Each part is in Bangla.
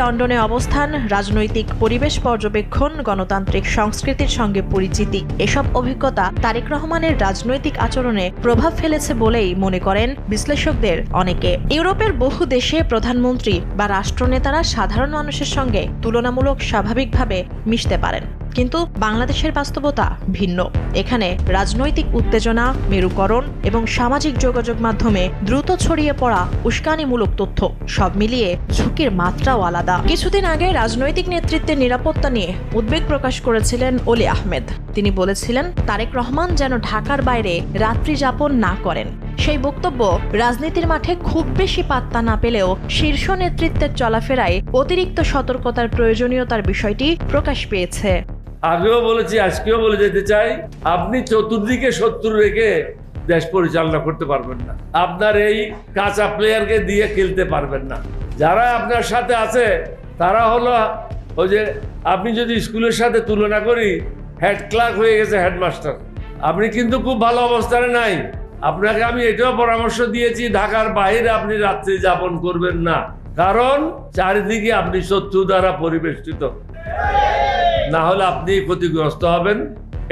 লন্ডনে অবস্থান, রাজনৈতিক পরিবেশ পর্যবেক্ষণ, গণতান্ত্রিক সংস্কৃতির সঙ্গে পরিচিতি, এসব অভিজ্ঞতা তারেক রহমানের রাজনৈতিক আচরণে প্রভাব ফেলেছে বলেই মনে করেন বিশ্লেষকদের অনেকে। ইউরোপের বহু দেশে প্রধানমন্ত্রী বা রাষ্ট্রনেতারা সাধারণ মানুষের সঙ্গে তুলনামূলক স্বাভাবিকভাবে মিশতে পারেন, কিন্তু বাংলাদেশের বাস্তবতা ভিন্ন। এখানে রাজনৈতিক উত্তেজনা, মেরুকরণ এবং সামাজিক যোগাযোগ মাধ্যমে দ্রুত ছড়িয়ে পড়া উস্কানিমূলক তথ্য, সব মিলিয়ে ঝুঁকির মাত্রাও আলাদা। কিছুদিন আগে রাজনৈতিক নেতৃত্বের নিরাপত্তা নিয়ে উদ্বেগ প্রকাশ করেছিলেন অলি আহমেদ। তিনি বলেছিলেন, তারেক রহমান যেন ঢাকার বাইরে রাত্রি যাপন না করেন। সেই বক্তব্য রাজনীতির মাঠে খুব বেশি পাত্তা না পেলেও শীর্ষ নেতৃত্বের চলাফেরায় অতিরিক্ত সতর্কতার প্রয়োজনীয়তার বিষয়টি প্রকাশ পেয়েছে। আগেও বলেছি, আজকেও বলে যেতে চাই, আপনি চতুর্দিকে শত্রু রেখে দেশ পরিচালনা করতে পারবেন না। আপনার এই কাঁচা প্লেয়ারকে দিয়ে খেলতে পারবেন না। যারা আপনার সাথে আছে তারা হলো ওই যে, আপনি যদি স্কুলের সাথে তুলনা করি, হেড ক্লার্ক হয়ে গেছে হেডমাস্টার। আপনি কিন্তু খুব ভালো অবস্থানে নাই। আপনাকে আমি এটাও পরামর্শ দিয়েছি, ঢাকার বাইরে আপনি রাত্রি যাপন করবেন না, কারণ চারিদিকে আপনি শত্রু দ্বারা পরিবেষ্টিত, না হলে আপনি ক্ষতিগ্রস্ত হবেন।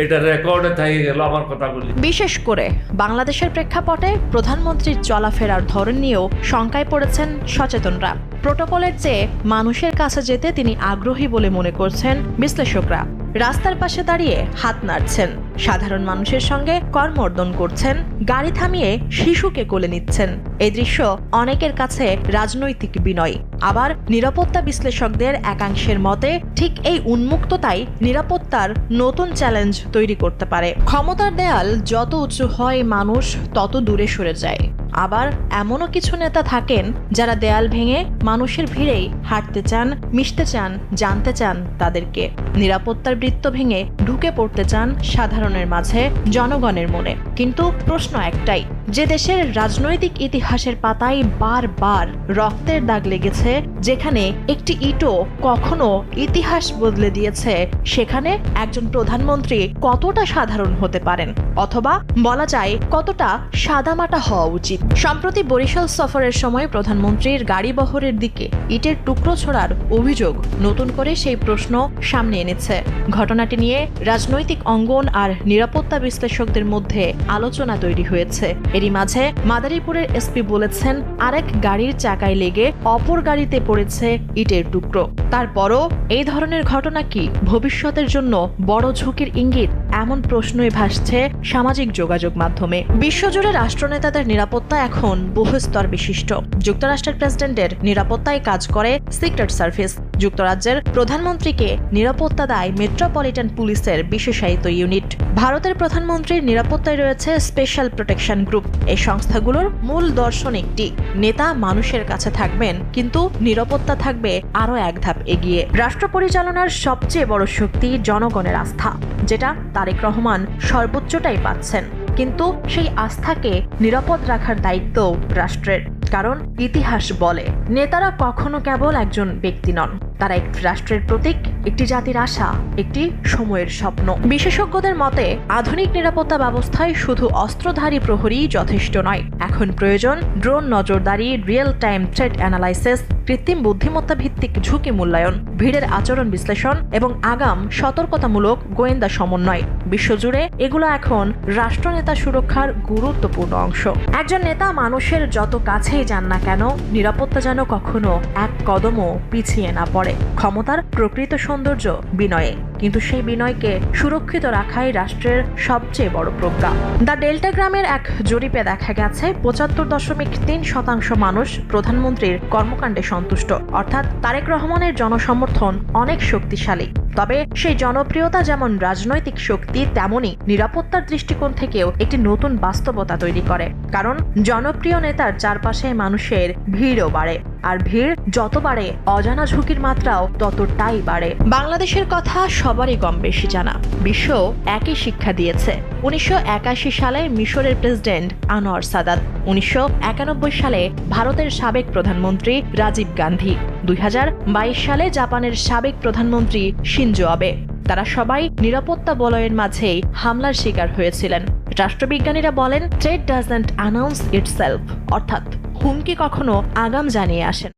এটা রেকর্ডে থেকে গেল আমার কথাগুলি। বিশেষ করে বাংলাদেশের প্রেক্ষাপটে প্রধানমন্ত্রীর চলাফেরার ধরন নিয়েও শঙ্কায় পড়েছেন সচেতনরা। প্রোটোকলের চেয়ে মানুষের কাছে যেতে তিনি আগ্রহী বলে মনে করছেন বিশ্লেষকরা। রাস্তার পাশে দাঁড়িয়ে হাত নাড়ছেন, সাধারণ মানুষের সঙ্গে করমর্দন করছেন, গাড়ি থামিয়ে শিশুকে কোলে নিচ্ছেন। এই দৃশ্য অনেকের কাছে রাজনৈতিক বিনয়। আবার নিরাপত্তা বিশ্লেষকদের একাংশের মতে ঠিক এই উন্মুক্ততাই নিরাপত্তার নতুন চ্যালেঞ্জ তৈরি করতে পারে। ক্ষমতার দেয়াল যত উঁচু হয়, মানুষ তত দূরে সরে যায়। আবার এমনও কিছু নেতা থাকেন যারা দেয়াল ভেঙে মানুষের ভিড়েই হাঁটতে চান, মিশতে চান, জানতে চান তাদেরকে। নিরাপত্তার বৃত্ত ভেঙে ঢুকে পড়তে চান সাধারণের মাঝে, জনগণের মনে। কিন্তু প্রশ্ন একটাই, যে দেশের রাজনৈতিক ইতিহাসের পাতায় বারবার রক্তের দাগ লেগেছে, যেখানে একটি ইটও কখনো ইতিহাস বদলে দিয়েছে, সেখানে একজন প্রধানমন্ত্রী কতটা সাধারণ হতে পারেন, অথবা বলা যায় কতটা সাদামাটা হওয়া উচিত? সম্প্রতি বরিশাল সফরের সময় প্রধানমন্ত্রীর গাড়ি বহরের দিকে ইটের টুকরো ছোড়ার অভিযোগ নতুন করে সেই প্রশ্ন সামনে এনেছে। ঘটনাটি নিয়ে রাজনৈতিক অঙ্গন আর নিরাপত্তা বিশ্লেষকদের মধ্যে আলোচনা তৈরি হয়েছে। এরই মাঝে মাদারীপুরের এসপি বলেছেন, আরেক গাড়ির চাকায় লেগে অপর গাড়িতে পড়েছে ইটের টুকরো। তারপরও এই ধরনের ঘটনা কি ভবিষ্যতের জন্য বড় ঝুঁকির ইঙ্গিত? এমন প্রশ্নই ভাসছে সামাজিক যোগাযোগ মাধ্যমে। বিশ্বজুড়ে রাষ্ট্রনেতাদের নিরাপত্তা এখন বহুস্তর বিশিষ্ট। যুক্তরাষ্ট্রের প্রেসিডেন্টের নিরাপত্তায় কাজ করে সিক্রেট সার্ভিস। যুক্তরাজ্যের প্রধানমন্ত্রীকে নিরাপত্তা দেয় মেট্রোপলিটন পুলিশের বিশেষায়িত ইউনিট। ভারতের প্রধানমন্ত্রীর নিরাপত্তায় রয়েছে স্পেশাল প্রোটেকশন গ্রুপ। এই সংস্থাগুলোর মূল দর্শন একটি, নেতা মানুষের কাছে থাকবেন, কিন্তু নিরাপত্তা থাকবে আরো এক ধাপ এগিয়ে। রাষ্ট্র পরিচালনার সবচেয়ে বড় শক্তি জনগণের আস্থা, যেটা তারেক রহমান সর্বোচ্চটাই পাচ্ছেন। কিন্তু সেই আস্থাকে নিরাপদ রাখার দায়িত্ব রাষ্ট্রের। কারণ ইতিহাস বলে, নেতারা কখনো কেবল একজন ব্যক্তি নন, তারা একটি রাষ্ট্রের প্রতীক, একটি জাতির আশা, একটি সময়ের স্বপ্ন। বিশেষজ্ঞদের মতে আধুনিক নিরাপত্তা ব্যবস্থায় শুধু অস্ত্রধারী প্রহরী যথেষ্ট নয়। এখন প্রয়োজন ড্রোন নজরদারি, রিয়েল টাইম থ্রেট অ্যানালাইসিস, কৃত্রিম বুদ্ধিমত্তা ভিত্তিক ঝুঁকি মূল্যায়ন, ভিড়ের আচরণ বিশ্লেষণ এবং আগাম সতর্কতামূলক গোয়েন্দা সমন্বয়। বিশ্বজুড়ে এগুলো এখন রাষ্ট্রনেতা সুরক্ষার গুরুত্বপূর্ণ অংশ। একজন নেতা মানুষের যত কাছেই যান না কেন, নিরাপত্তা যেন কখনো এক কদমও পিছিয়ে না পড়ে। ক্ষমতার প্রকৃত সৌন্দর্য বিনয়ে, কিন্তু সেই বিনয়কে সুরক্ষিত রাখাই রাষ্ট্রের সবচেয়ে বড় প্রজ্ঞা। দ্য ডেল্টাগ্রামের এক জরিপে দেখা গেছে ৭৫.৩% মানুষ প্রধানমন্ত্রীর কর্মকাণ্ডে সন্তুষ্ট। অর্থাৎ তারেক রহমানের জনসমর্থন অনেক শক্তিশালী। তবে সেই জনপ্রিয়তা যেমন রাজনৈতিক শক্তি, তেমনি নিরাপত্তার দৃষ্টিকোণ থেকেও একটি নতুন বাস্তবতা তৈরি করে। কারণ জনপ্রিয় নেতার চারপাশে মানুষের ভিড়ও বাড়ে, আর ভিড় যত বাড়ে অজানা ঝুঁকির মাত্রাও ততটাই বাড়ে। বাংলাদেশের কথা সবারই কম বেশি জানা, বিশ্ব একই শিক্ষা দিয়েছে। ১৯৮১ সালে মিশরের প্রেসিডেন্ট আনোয়ার সাদাত, ১৯৯১ সালে ভারতের সাবেক প্রধানমন্ত্রী রাজীব গান্ধী, ২০২২ সালে জাপানের সাবেক প্রধানমন্ত্রী শিনজো আবে। তারা সবাই নিরাপত্তা বলয়ের মাঝেই হামলার শিকার হয়েছিলেন। রাষ্ট্রবিজ্ঞানীরা বলেন, থ্রেট ডাজন্ট অ্যানাউন্স ইটসেলফ, অর্থাৎ হুমকি কখনো আগাম জানিয়ে আসেন।